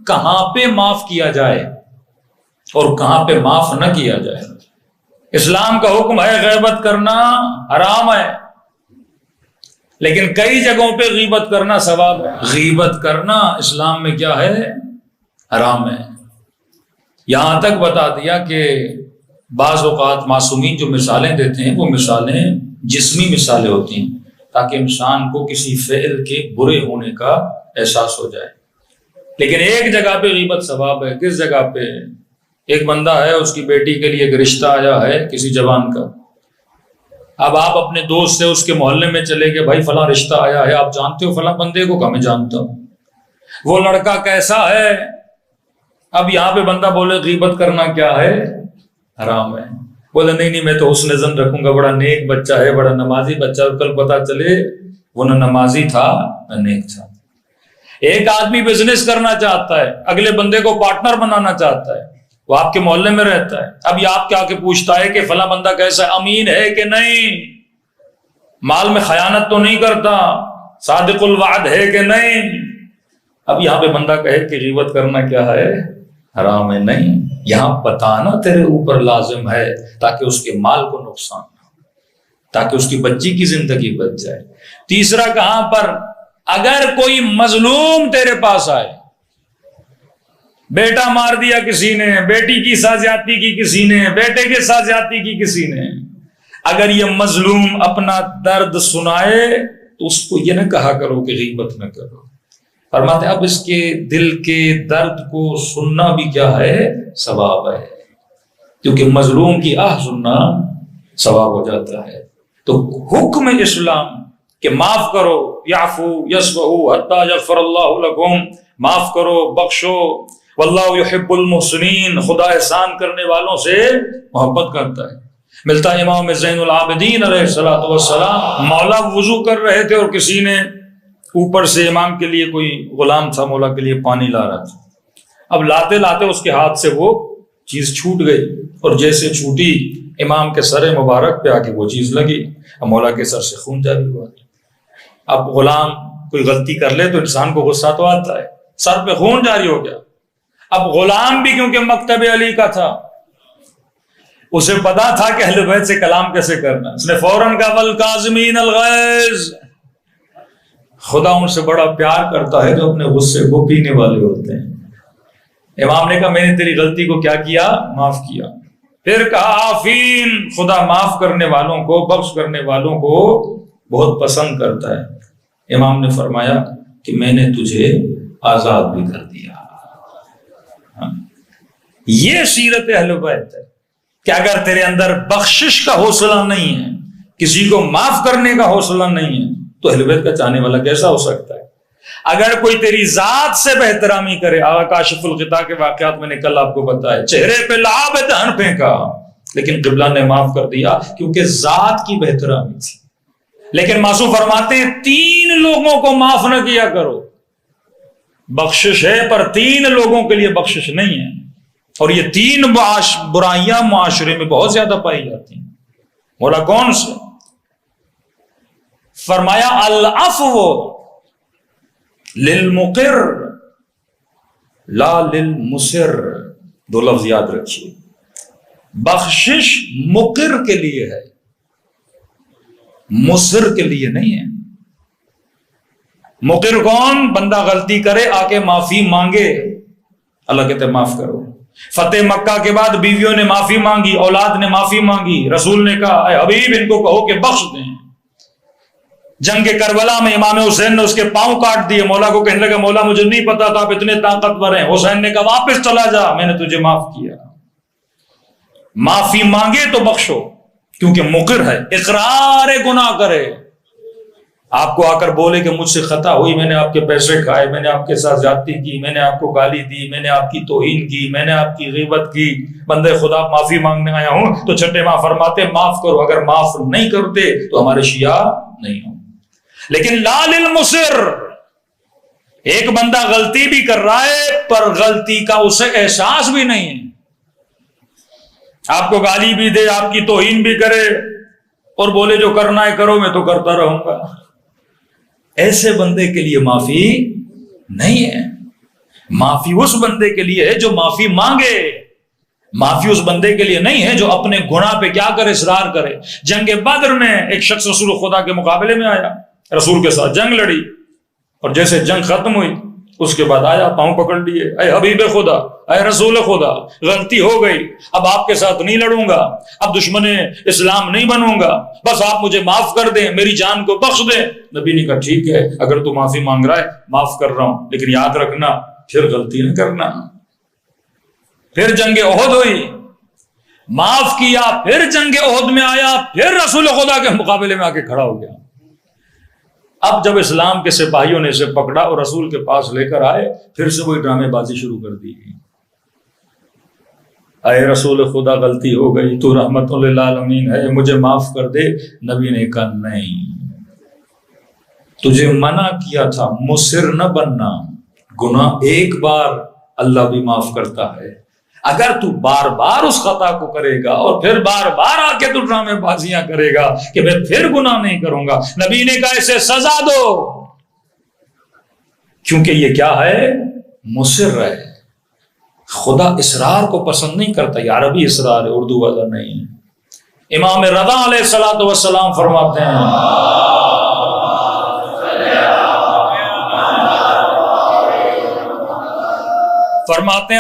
کہاں پہ معاف کیا جائے اور کہاں پہ معاف نہ کیا جائے۔ اسلام کا حکم ہے غیبت کرنا حرام ہے، لیکن کئی جگہوں پہ غیبت کرنا ثواب ہے۔ غیبت کرنا اسلام میں کیا ہے؟ حرام ہے۔ یہاں تک بتا دیا کہ بعض اوقات معصومین جو مثالیں دیتے ہیں وہ مثالیں جسمی مثالیں ہوتی ہیں تاکہ انسان کو کسی فعل کے برے ہونے کا احساس ہو جائے، لیکن ایک جگہ پہ غیبت ثواب ہے۔ کس جگہ پہ؟ ایک بندہ ہے، اس کی بیٹی کے لیے ایک رشتہ آیا ہے کسی جوان کا، اب آپ اپنے دوست سے اس کے محلے میں چلے گئے، بھائی فلاں رشتہ آیا ہے، آپ جانتے ہو فلاں بندے کو؟ کہ میں جانتا ہوں۔ وہ لڑکا کیسا ہے؟ اب یہاں پہ بندہ بولے غیبت کرنا کیا ہے؟ حرام ہے۔ بولے نہیں میں تو حسن ظن رکھوں گا، بڑا نیک بچہ ہے، بڑا نمازی بچہ، اور کل پتا چلے وہ نہ نمازی تھا نہ نیک تھا۔ ایک آدمی بزنس کرنا چاہتا ہے، اگلے بندے کو پارٹنر بنانا چاہتا ہے، وہ آپ کے محلے میں رہتا ہے، اب یہ آپ کے آ کے پوچھتا ہے کہ فلاں بندہ کیسا ہے، امین ہے کہ نہیں، مال میں خیانت تو نہیں کرتا، صادق الوعد ہے کہ نہیں۔ اب یہاں پہ بندہ کہے کہ غیبت کرنا کیا ہے؟ حرام ہے۔ نہیں، یہاں بتانا تیرے اوپر لازم ہے تاکہ اس کے مال کو نقصان نہ ہو، تاکہ اس کی بچی کی زندگی بچ جائے۔ تیسرا کہاں پر؟ اگر کوئی مظلوم تیرے پاس آئے، بیٹا مار دیا کسی نے، بیٹی کی ساتھ زیادتی کی کسی نے، بیٹے کے ساتھ زیادتی کی کسی نے، اگر یہ مظلوم اپنا درد سنائے تو اس کو یہ نہ کہا کرو کہ غیبت نہ کرو۔ فرماتے اب اس کے دل کے درد کو سننا بھی کیا ہے؟ ثواب ہے، کیونکہ مظلوم کی آہ سننا ثواب ہو جاتا ہے۔ تو حکم اسلام کہ معاف کرو، یعفو یصفحوا حتی یغفر اللہ لکم، معاف کرو، بخشو، واللہ یحب المحسنین، خدا احسان کرنے والوں سے محبت کرتا ہے۔ ملتا ہے امام زین العابدین علیہ الصلوۃ والسلام، مولا وضو کر رہے تھے اور کسی نے اوپر سے امام کے لیے، کوئی غلام تھا مولا کے لیے، پانی لا رہا تھا، اب لاتے لاتے اس کے ہاتھ سے وہ چیز چھوٹ گئی، اور جیسے چھوٹی امام کے سر مبارک پہ آ کے وہ چیز لگی، اب مولا کے سر سے خون جاری ہوا۔ اب غلام کوئی غلطی کر لے تو انسان کو غصہ تو آتا ہے، سر پہ خون جاری ہو گیا۔ اب غلام بھی کیونکہ مکتب علی کا تھا، اسے پتا تھا کہ اہل بیت سے کلام کیسے کرنا، اس نے فوراً کہا والکاظمین الغیظ، خدا ان سے بڑا پیار کرتا ہے جو اپنے غصے کو پینے والے ہوتے ہیں۔ امام نے کہا میں نے تیری غلطی کو کیا کیا؟ معاف کیا۔ پھر کہا آفین، خدا معاف کرنے والوں کو، بخش کرنے والوں کو بہت پسند کرتا ہے۔ امام نے فرمایا کہ میں نے تجھے آزاد بھی کر دیا۔ یہ سیرت اہل بیت ہے کہ اگر تیرے اندر بخشش کا حوصلہ نہیں ہے، کسی کو معاف کرنے کا حوصلہ نہیں ہے، تو اہل بیت کا چاہنے والا کیسا ہو سکتا ہے؟ اگر کوئی تیری ذات سے بہترامی کرے، آقا کاشف الغطاء کے واقعات میں نے کل آپ کو بتایا، چہرے پہ لعاب دہن پھینکا لیکن قبلہ نے معاف کر دیا کیونکہ ذات کی بہترامی تھی۔ لیکن معصوم فرماتے ہیں 3 لوگوں کو معاف نہ کیا کرو، بخشش ہے پر 3 لوگوں کے لیے بخشش نہیں ہے، اور یہ 3 برائیاں معاشرے میں بہت زیادہ پائی جاتی ہیں۔ مولا کون سے؟ فرمایا العفو للمقر لا للمصر، 2 لفظ یاد رکھیے، بخشش مقر کے لیے ہے، مصر کے لیے نہیں ہے۔ مقر کون؟ بندہ غلطی کرے آ کے معافی مانگے، اللہ کہتے معاف کرو۔ فتح مکہ کے بعد بیویوں نے معافی مانگی، اولاد نے معافی مانگی، رسول نے کہا اے حبیب ان کو کہو کہ بخش دیں۔ جنگ کربلا میں امام حسین نے اس کے پاؤں کاٹ دیے، مولا کو کہنے لگا مولا مجھے نہیں پتا تھا آپ اتنے طاقتور ہیں۔ حسین نے کہا واپس چلا جا، میں نے تجھے معاف کیا۔ معافی مانگے تو بخشو، کیونکہ مقر ہے، اقرار گناہ کرے، آپ کو آ کر بولے کہ مجھ سے خطا ہوئی، میں نے آپ کے پیسے کھائے، میں نے آپ کے ساتھ زیادتی کی، میں نے آپ کو گالی دی، میں نے آپ کی توہین کی، میں نے آپ کی غیبت کی، بندے خدا معافی مانگنے آیا ہوں، تو چھٹے ماں فرماتے معاف کرو، اگر معاف نہیں کرتے تو ہمارے شیعہ نہیں ہوں۔ لیکن لا للمصر، ایک بندہ غلطی بھی کر رہا ہے پر غلطی کا اسے احساس بھی نہیں ہے، آپ کو گالی بھی دے، آپ کی توہین بھی کرے اور بولے جو کرنا ہے کرو، میں تو کرتا رہوں گا، ایسے بندے کے لیے معافی نہیں ہے۔ معافی اس بندے کے لیے ہے جو معافی مانگے، معافی اس بندے کے لیے نہیں ہے جو اپنے گناہ پہ کیا کرے، اصرار کرے۔ جنگ بدر میں ایک شخص رسول خدا کے مقابلے میں آیا، رسول کے ساتھ جنگ لڑی، اور جیسے جنگ ختم ہوئی اس کے بعد آیا، پاؤں پکڑ لیے، اے حبیب خدا، اے رسول خدا، غلطی ہو گئی، اب آپ کے ساتھ نہیں لڑوں گا، اب دشمن اسلام نہیں بنوں گا، بس آپ مجھے معاف کر دیں، میری جان کو بخش دیں۔ نبی نے کہا ٹھیک ہے، اگر تو معافی مانگ رہا ہے معاف کر رہا ہوں، لیکن یاد رکھنا پھر غلطی نہ کرنا۔ پھر جنگ احد ہوئی، معاف کیا، پھر جنگ احد میں آیا، پھر رسول خدا کے مقابلے میں آ کے کھڑا ہو گیا۔ اب جب اسلام کے سپاہیوں نے اسے پکڑا اور رسول کے پاس لے کر آئے، پھر سے وہی ڈرامے بازی شروع کر دی۔ اے رسول خدا غلطی ہو گئی، تو رحمت للعالمین ہے، مجھے معاف کر دے۔ نبی نے کہا نہیں، تجھے منع کیا تھا مصر نہ بننا، گناہ ایک بار اللہ بھی معاف کرتا ہے، اگر تو بار بار اس خطا کو کرے گا اور پھر بار بار آ کے تو ڈرامے بازیاں کرے گا کہ میں پھر گناہ نہیں کروں گا، نبی نے کہا اسے سزا دو، کیونکہ یہ کیا ہے، مصر ہے۔ خدا اصرار کو پسند نہیں کرتا، یہ عربی اصرار ہے، اردو والا نہیں ہے۔ امام رضا علیہ الصلوۃ والسلام فرماتے ہیں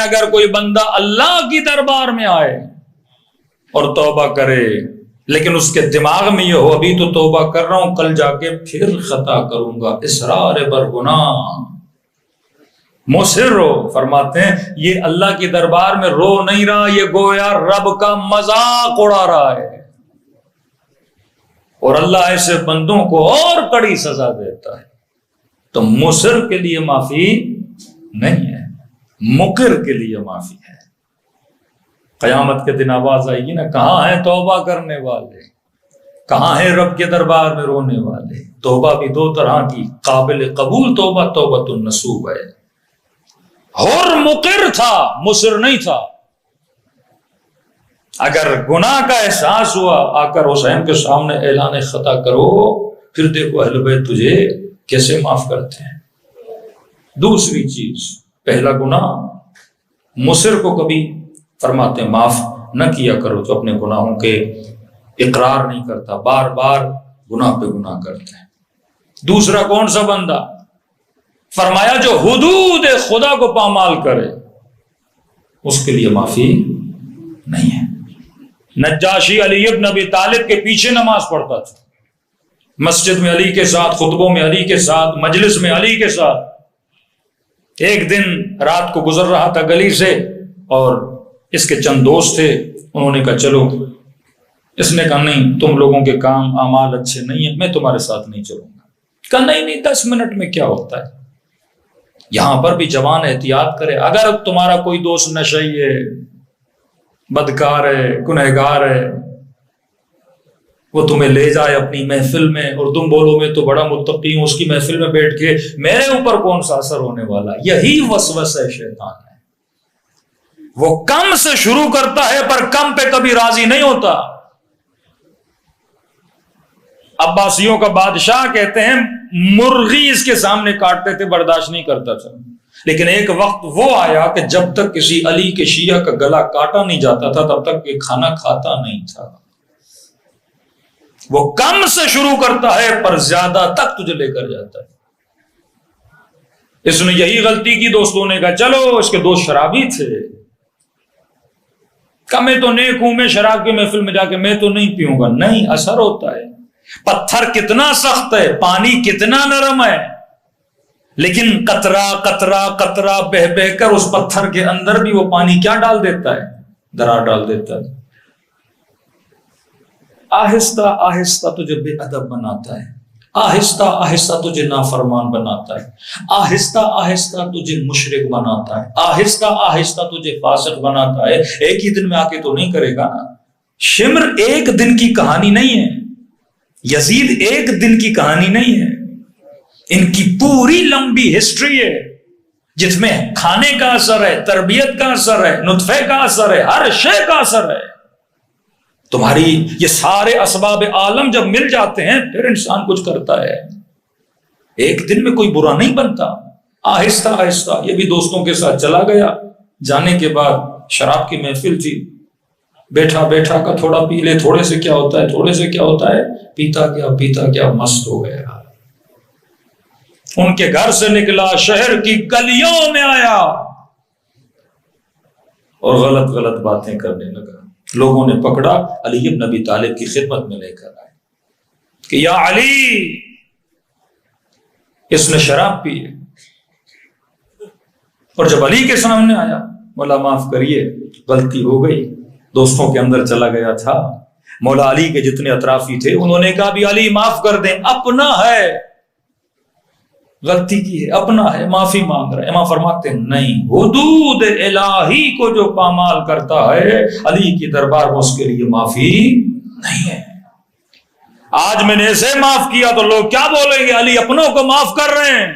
اگر کوئی بندہ اللہ کی دربار میں آئے اور توبہ کرے، لیکن اس کے دماغ میں یہ ہو ابھی تو توبہ کر رہا ہوں، کل جا کے پھر خطا کروں گا، اصرار بر گناہ، مصر ہو، فرماتے ہیں یہ اللہ کی دربار میں رو نہیں رہا، یہ گویا رب کا مذاق اڑا رہا ہے، اور اللہ ایسے بندوں کو اور کڑی سزا دیتا ہے۔ تو مصر کے لیے معافی نہیں ہے، مقر کے لیے معافی ہے۔ قیامت کے دن آواز آئے گی نا، کہاں ہیں توبہ کرنے والے، کہاں ہیں رب کے دربار میں رونے والے۔ توبہ بھی دو طرح کی، قابل قبول توبہ توبۃ النصوح ہے، اور مقر تھا، مصر نہیں تھا۔ اگر گناہ کا احساس ہوا، آ کر حسین کے سامنے اعلان خطا کرو، پھر دیکھو اہل بیت تجھے کیسے معاف کرتے ہیں۔ دوسری چیز، پہلا گناہ، مصر کو کبھی فرماتے ہیں معاف نہ کیا کرو جو اپنے گناہوں کے اقرار نہیں کرتا، بار بار گناہ پہ گناہ کرتا ہے۔ دوسرا کون سا بندہ؟ فرمایا جو حدود خدا کو پامال کرے، اس کے لیے معافی نہیں ہے۔ نجاشی علی ابن ابی طالب کے پیچھے نماز پڑھتا تھا، مسجد میں علی کے ساتھ، خطبوں میں علی کے ساتھ، مجلس میں علی کے ساتھ۔ ایک دن رات کو گزر رہا تھا گلی سے، اور اس کے چند دوست تھے، انہوں نے کہا چلو، اس نے کہا نہیں، تم لوگوں کے کام اعمال اچھے نہیں ہیں، میں تمہارے ساتھ نہیں چلوں گا۔ کہا نہیں 10 منٹ میں کیا ہوتا ہے، یہاں پر بھی جوان احتیاط کرے، اگر تمہارا کوئی دوست نشئی ہے، بدکار ہے، گنہگار ہے، وہ تمہیں لے جائے اپنی محفل میں اور تم بولو میں تو بڑا متقی ہوں، اس کی محفل میں بیٹھ کے میرے اوپر کون سا اثر ہونے والا، یہی وسوسہ شیطان ہے۔ وہ کم سے شروع کرتا ہے پر کم پہ کبھی راضی نہیں ہوتا۔ عباسیوں کا بادشاہ کہتے ہیں مرغی اس کے سامنے کاٹتے تھے، برداشت نہیں کرتا تھا، لیکن ایک وقت وہ آیا کہ جب تک کسی علی کے شیعہ کا گلا کاٹا نہیں جاتا تھا تب تک یہ کھانا کھاتا نہیں تھا۔ وہ کم سے شروع کرتا ہے پر زیادہ تک تجھے لے کر جاتا ہے۔ اس نے یہی غلطی کی، دوستوں نے کہا چلو، اس کے دوست شرابی تھے، کہا میں تو نیک ہوں، میں شراب کی محفل میں جا کے میں تو نہیں پیوں گا۔ نہیں، اثر ہوتا ہے۔ پتھر کتنا سخت ہے، پانی کتنا نرم ہے، لیکن قطرہ قطرہ قطرہ بہ بہ کر اس پتھر کے اندر بھی وہ پانی کیا ڈال دیتا ہے، درار ڈال دیتا ہے۔ آہستہ آہستہ تجھے بے ادب بناتا ہے، آہستہ آہستہ تجھے نافرمان بناتا ہے، آہستہ آہستہ تجھے مشرک بناتا ہے، آہستہ آہستہ تجھے فاسق بناتا ہے۔ ایک ہی دن میں آ کے تو نہیں کرے گا نا۔ شمر ایک دن کی کہانی نہیں ہے، یزید ایک دن کی کہانی نہیں ہے، ان کی پوری لمبی ہسٹری ہے جس میں کھانے کا اثر ہے، تربیت کا اثر ہے، نطفے کا اثر ہے، ہر شے کا اثر ہے۔ تمہاری یہ سارے اسباب عالم جب مل جاتے ہیں پھر انسان کچھ کرتا ہے۔ ایک دن میں کوئی برا نہیں بنتا، آہستہ آہستہ یہ بھی دوستوں کے ساتھ چلا گیا. جانے کے بعد شراب کی محفل تھی، بیٹھا بیٹھا کا تھوڑا پی لے، تھوڑے سے کیا ہوتا ہے، تھوڑے سے کیا ہوتا ہے، پیتا گیا مست ہو گیا. ان کے گھر سے نکلا، شہر کی گلیوں میں آیا اور غلط غلط باتیں کرنے لگا. لوگوں نے پکڑا، علی بن ابی طالب کی خدمت میں لے کر آئے کہ یا علی، اس نے شراب پی ہے. اور جب علی کے سامنے آیا، مولا معاف کریے، غلطی ہو گئی، دوستوں کے اندر چلا گیا تھا. مولا علی کے جتنے اطرافی تھے انہوں نے کہا بھی علی معاف کر دیں، اپنا ہے، غلطی کی ہے، اپنا ہے، معافی مانگ رہا ہے. امام فرماتے ہیں نہیں، حدود الہی کو جو پامال کرتا ہے علی کی دربار میں اس کے لیے معافی نہیں ہے. آج میں نے اسے معاف کیا تو لوگ کیا بولیں گے، علی اپنوں کو معاف کر رہے ہیں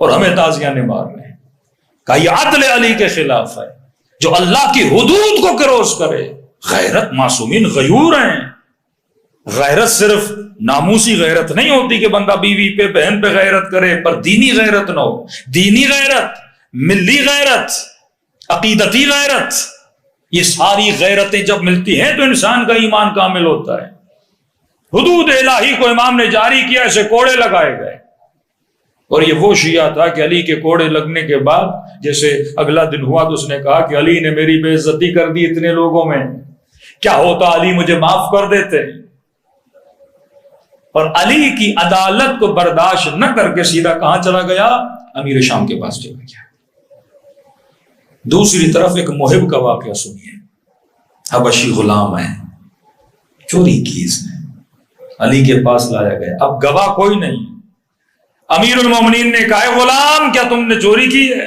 اور ہمیں تازیانے مار رہے ہیں. کہ یہ عدل علی کے خلاف ہے، جو اللہ کی حدود کو کروس کرے. غیرت معصومین غیور ہیں. غیرت صرف ناموسی غیرت نہیں ہوتی کہ بندہ بیوی پہ بہن پہ غیرت کرے، پر دینی غیرت نہ ہو. دینی غیرت، ملی غیرت، عقیدتی غیرت، یہ ساری غیرتیں جب ملتی ہیں تو انسان کا ایمان کامل ہوتا ہے. حدود الہی کو امام نے جاری کیا، اسے کوڑے لگائے گئے. اور یہ وہ شیعہ تھا کہ علی کے کوڑے لگنے کے بعد جیسے اگلا دن ہوا تو اس نے کہا کہ علی نے میری بے عزتی کر دی اتنے لوگوں میں، کیا ہوتا علی مجھے معاف کر دیتے. اور علی کی عدالت کو برداشت نہ کر کے سیدھا کہاں چلا گیا، امیر شام کے پاس چلا گیا. دوسری طرف ایک محب کا واقعہ سنیے. حبشی غلام ہے، چوری کی اس نے، علی کے پاس لایا گیا. اب گواہ کوئی نہیں. امیر المومنین نے کہا غلام کیا تم نے چوری کی ہے؟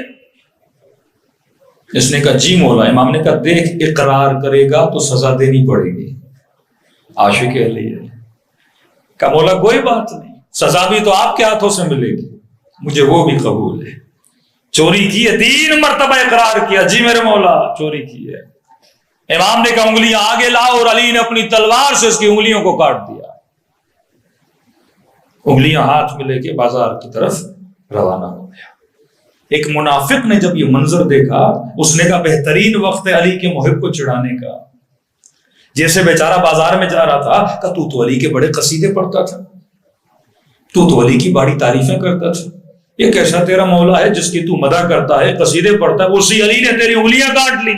اس نے کہا جی مولا. امام نے کہا دیکھ، اقرار کرے گا تو سزا دینی پڑے گی. عاشق علی ہے. کہا مولا کوئی بات نہیں، سزا بھی تو آپ کے ہاتھوں سے ملے گی، مجھے وہ بھی قبول ہے. چوری کی ہے، 3 مرتبہ اقرار کیا، جی میرے مولا چوری کی ہے. امام نے کہا انگلیاں آگے لاؤ، اور علی نے اپنی تلوار سے اس کی انگلیوں کو کاٹ دیا. انگلیاں ہاتھ میں لے کے بازار کی طرف روانہ ہو گیا. ایک منافق نے جب یہ منظر دیکھا، اس نے کہا بہترین وقت ہے علی کے محب کو چڑھانے کا. جیسے بیچارہ بازار میں جا رہا تھا کہ تو علی کے بڑے قصیدے پڑھتا تھا، تو علی کی بڑی تعریفیں کرتا تھا، یہ کیسا تیرا مولا ہے جس کی تو مدح کرتا ہے، قصیدے پڑھتا ہے، اسی علی نے تیری انگلیاں کاٹ لی.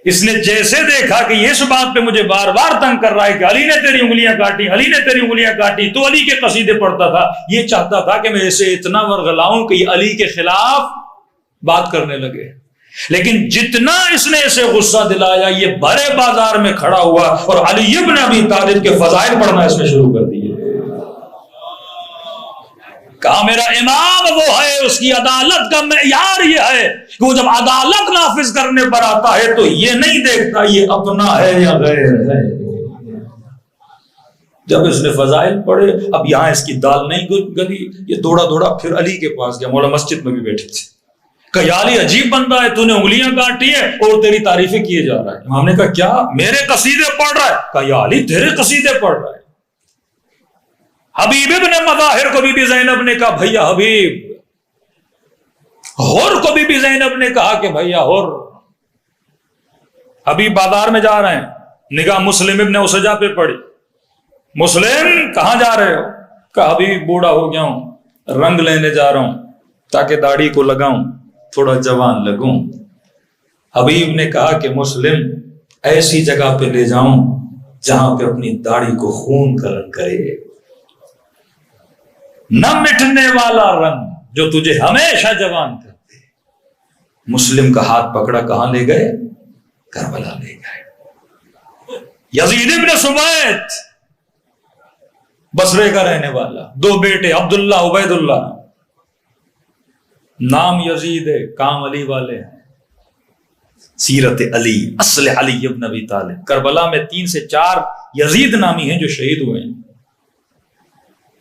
اس نے جیسے دیکھا کہ یہ اس بات پہ مجھے بار بار تنگ کر رہا ہے کہ علی نے تیری انگلیاں کاٹی، علی نے تیری انگلیاں کاٹی، تو علی کے قصیدے پڑھتا تھا، یہ چاہتا تھا کہ میں اسے اتنا ورغلاؤں کہ یہ علی کے خلاف بات کرنے لگے. لیکن جتنا اس نے اسے غصہ دلایا، یہ بڑے بازار میں کھڑا ہوا اور علی ابن ابی طالب کے فضائل پڑھنا اس نے شروع کر دیے. کہا میرا امام وہ ہے، اس کی عدالت کا معیار یہ ہے کہ وہ جب عدالت نافذ کرنے پر آتا ہے تو یہ نہیں دیکھتا یہ اپنا ہے یا غیر ہے. جب اس نے فضائل پڑھے، اب یہاں اس کی دال نہیں گلی، یہ دوڑا دوڑا پھر علی کے پاس گیا. مولا مسجد میں بھی بیٹھے تھے. کہ یا علی عجیب بندہ ہے، تو نے انگلیاں کاٹی ہے اور تیری تعریفیں کیے جا رہا ہے. امام نے کہا کیا؟ میرے قصیدے پڑھ رہا ہے؟ کہا یا علی تیرے قصیدے پڑھ رہا ہے. حبیب ابن مظاہر کو بی بی زینب نے کہا بھیا حبیب. حر کو بی بی زینب نے کہا کہ بھیا حر. حبیب بازار میں جا رہے ہیں، نگاہ مسلم ابن اسجا پہ پڑی. مسلم کہاں جا رہے ہو؟ کہا حبیب بوڑھا ہو گیا ہوں، رنگ لینے جا رہا ہوں تاکہ داڑھی کو لگاؤں، تھوڑا جوان لگوں. حبیب نے کہا کہ مسلم ایسی جگہ پہ لے جاؤں جہاں پہ اپنی داڑھی کو خون کا رنگ کرے، نہ مٹنے والا رنگ جو تجھے ہمیشہ جوان کرتے. مسلم کا ہاتھ پکڑا، کہاں لے گئے؟ کربلا لے گئے. یزید ابن سمیت بصرے کا رہنے والا، 2 بیٹے عبداللہ عبید اللہ، نام یزید ہے، کام علی والے ہیں. سیرت علی، اصل علی ابن ابی طالب. کربلا میں 3 سے 4 یزید نامی ہیں جو شہید ہوئے ہیں.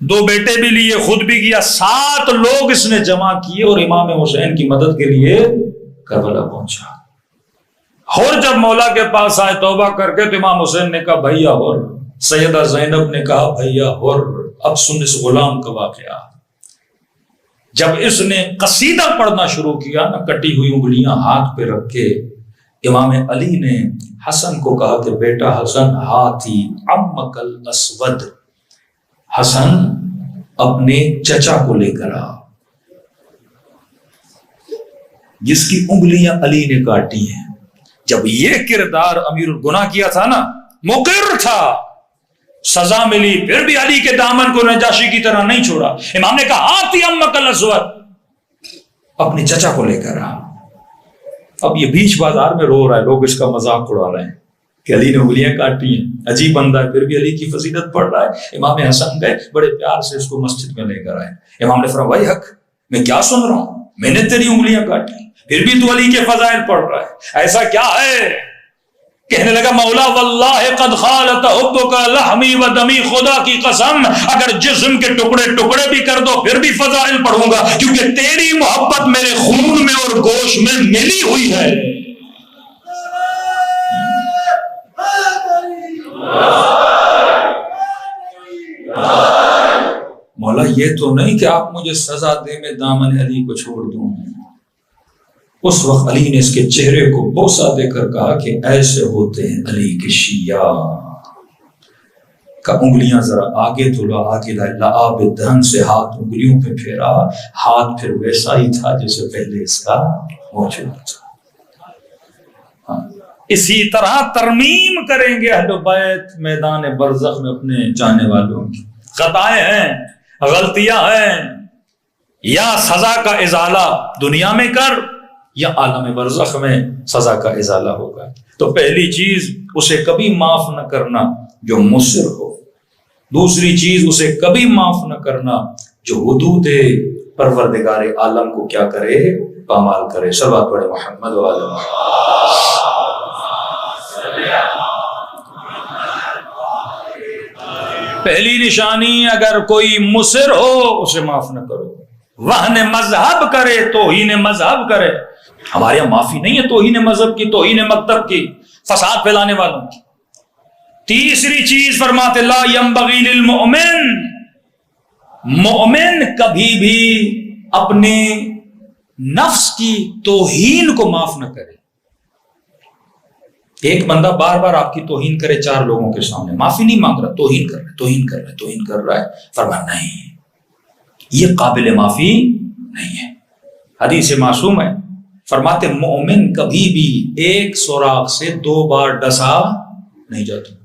2 بیٹے بھی لیے، خود بھی کیا، 7 لوگ اس نے جمع کیے اور امام حسین کی مدد کے لیے کربلا پہنچا. اور جب مولا کے پاس آئے توبہ کر کے تو امام حسین نے کہا بھیا اور. سیدہ زینب نے کہا بھیا اور. اب سن اس غلام کا واقعہ. جب اس نے قصیدہ پڑھنا شروع کیا نا، کٹی ہوئی انگلیاں ہاتھ پہ رکھ کے، امام علی نے حسن کو کہا کہ بیٹا حسن، ہاتھی عمک الاسود، حسن اپنے چچا کو لے کر آ، جس کی انگلیاں علی نے کاٹی ہیں۔ جب یہ کردار امیر الگناہ کیا تھا نا، مقر تھا، سزا ملی، پھر بھی علی کے دامن کو نجاشی کی طرح نہیں چھوڑا۔ امام نے کہا آتی امک الاسود، اپنے چچا کو لے کر آ۔ اب یہ بیچ بازار میں رو رہا ہے، لوگ اس کا مذاق اڑا رہے ہیں کہ علی نے انگلیاں کاٹی ہیں، عجیب بندہ ہے، پھر بھی علی کی فضیلت پڑھ رہا ہے۔ امام حسن گئے، بڑے پیار سے اس کو مسجد میں لے کر آئے۔ امام نے فرمایا حق، میں کیا سن رہا ہوں، میں نے تیری انگلیاں کاٹی، پھر بھی تو علی کے فضائل پڑھ رہا ہے، ایسا کیا ہے؟ کہنے لگا مولا واللہ قد خالط حبک لحمی و دمی، خدا کی قسم اگر جسم کے ٹکڑے ٹکڑے بھی کر دو پھر بھی فضائل پڑھوں گا، کیونکہ تیری محبت میرے خون میں اور گوشت میں ملی ہوئی ہے۔ مولا یہ تو نہیں کہ آپ مجھے سزا دے میں دامن علی کو چھوڑ دوں۔ اس وقت علی نے اس کے چہرے کو بوسہ دے کر کہا کہ ایسے ہوتے ہیں علی کے شیعہ، کا انگلیاں ذرا آگے تو آگے لعاب دہن سے ہاتھ انگلیوں پہ پھیرا، ہاتھ پھر ویسا ہی تھا جیسے پہلے اس کا موجود تھا۔ اسی طرح ترمیم کریں گے اہل بیت میدان برزخ میں اپنے جانے والوں کی۔ خطائیں ہیں، غلطیاں ہیں، یا سزا کا ازالہ دنیا میں کر یا عالم برزخ میں سزا کا ازالہ ہوگا۔ تو پہلی چیز اسے کبھی معاف نہ کرنا جو مصر ہو، دوسری چیز اسے کبھی معاف نہ کرنا جو حدود پروردگار عالم کو کیا کرے، پامال کرے۔ صلوات پڑھے محمد و آل محمد۔ پہلی نشانی اگر کوئی مصر ہو اسے معاف نہ کرو، وہن مذہب کرے، توہین مذہب کرے۔ ہمارے یہاں معافی نہیں ہے توہین مذہب کی، توہین مکتب کی، فساد پھیلانے والوں کی۔ تیسری چیز فرماتے لا ينبغي للمؤمن، مومن کبھی بھی اپنے نفس کی توہین کو معاف نہ کرے۔ ایک بندہ بار بار آپ کی توہین کرے چار لوگوں کے سامنے، معافی نہیں مانگ رہا، توہین کر رہا ہے، توہین کر رہا ہے، توہین کر رہا ہے، فرمایا نہیں، یہ قابل معافی نہیں ہے۔ حدیث معصوم ہے، فرماتے مومن کبھی بھی ایک سوراخ سے دو بار ڈسا نہیں جاتا۔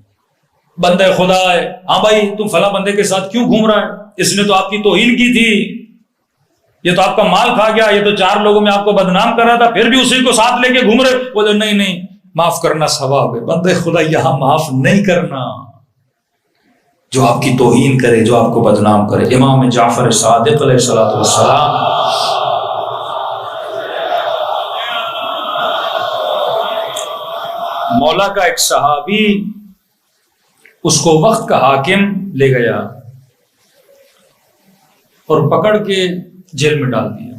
بندہ خدا ہے، ہاں بھائی تم فلاں بندے کے ساتھ کیوں گھوم رہا ہے، اس نے تو آپ کی توہین کی تھی، یہ تو آپ کا مال کھا گیا، یہ تو چار لوگوں میں آپ کو بدنام کر رہا تھا، پھر بھی اسی کو ساتھ لے کے گھوم رہے۔ بولے نہیں نہیں، معاف کرنا ثواب ہے۔ بندے خدا یہاں معاف نہیں کرنا جو آپ کی توہین کرے، جو آپ کو بدنام کرے۔ امام جعفر صادق علیہ الصلوۃ والسلام مولا کا ایک صحابی اس کو وقت کا حاکم لے گیا اور پکڑ کے جیل میں ڈال دیا۔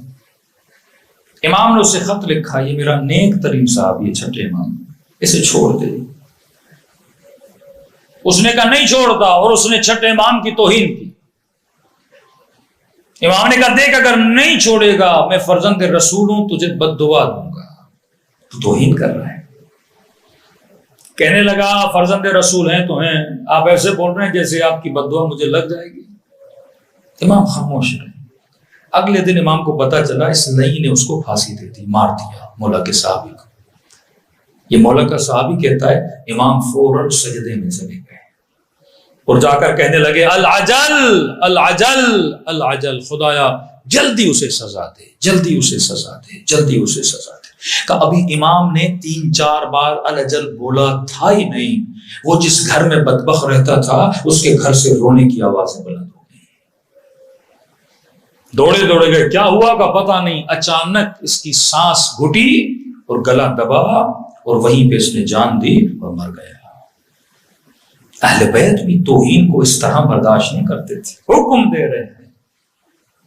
امام نے اسے خط لکھا، یہ میرا نیک ترین صحابی ہے، چھٹے امام، اسے چھوڑ دے۔ اس نے کہا نہیں چھوڑتا، اور اس نے چھٹے امام کی توہین کی۔ امام نے کہا دیکھ اگر نہیں چھوڑے گا میں فرزند رسول ہوں، تجھے بد دعا دوں گا، تو توہین کر رہا ہے۔ کہنے لگا فرزند رسول ہیں تو ہیں، آپ ایسے بول رہے ہیں جیسے آپ کی بد دعا مجھے لگ جائے گی۔ امام خاموش رہے۔ اگلے دن امام کو پتا چلا اس نئی نے اس کو پھانسی دے دی، مار دیا مولا کے صحابی کو۔ یہ مولا کا صحابی کہتا ہے امام فوراً سجدے میں چلے گئے اور جا کر کہنے لگے العجل العجل العجل، خدایا جلدی اسے سزا دے، جلدی اسے سزا دے، جلدی اسے سزا دے۔ کہ ابھی امام نے 3-4 بار العجل بولا تھا ہی نہیں، وہ جس گھر میں بدبخت رہتا تھا اس کے گھر سے رونے کی آوازیں بلند ہو گئی۔ دوڑے دوڑے گئے، کیا ہوا کا پتہ نہیں، اچانک اس کی سانس گھٹی اور گلا دبا اور وہیں پہ اس نے جان دی اور مر گیا۔ اہل بیت بھی توہین کو اس طرح برداشت نہیں کرتے تھے۔ حکم دے رہے ہیں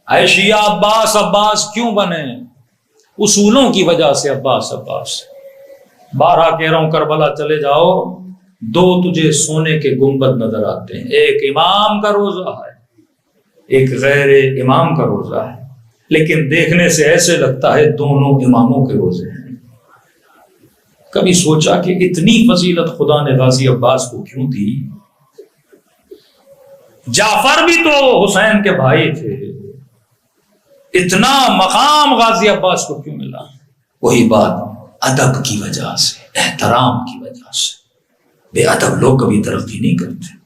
اے شیعہ عباس عباس کیوں بنے؟ اصولوں کی وجہ سے عباس عباس۔ 12 کہہ رہا ہوں کربلا چلے جاؤ، 2 تجھے سونے کے گنبد نظر آتے ہیں، ایک امام کا روزہ ہے، ایک غیر امام کا روزہ ہے۔ لیکن دیکھنے سے ایسے لگتا ہے دونوں اماموں کے روزے ہیں۔ کبھی سوچا کہ اتنی فضیلت خدا نے غازی عباس کو کیوں دی؟ جعفر بھی تو حسین کے بھائی تھے، اتنا مقام غازی عباس کو کیوں ملا؟ وہی بات، ادب کی وجہ سے، احترام کی وجہ سے۔ بے ادب لوگ کبھی ترقی نہیں کرتے۔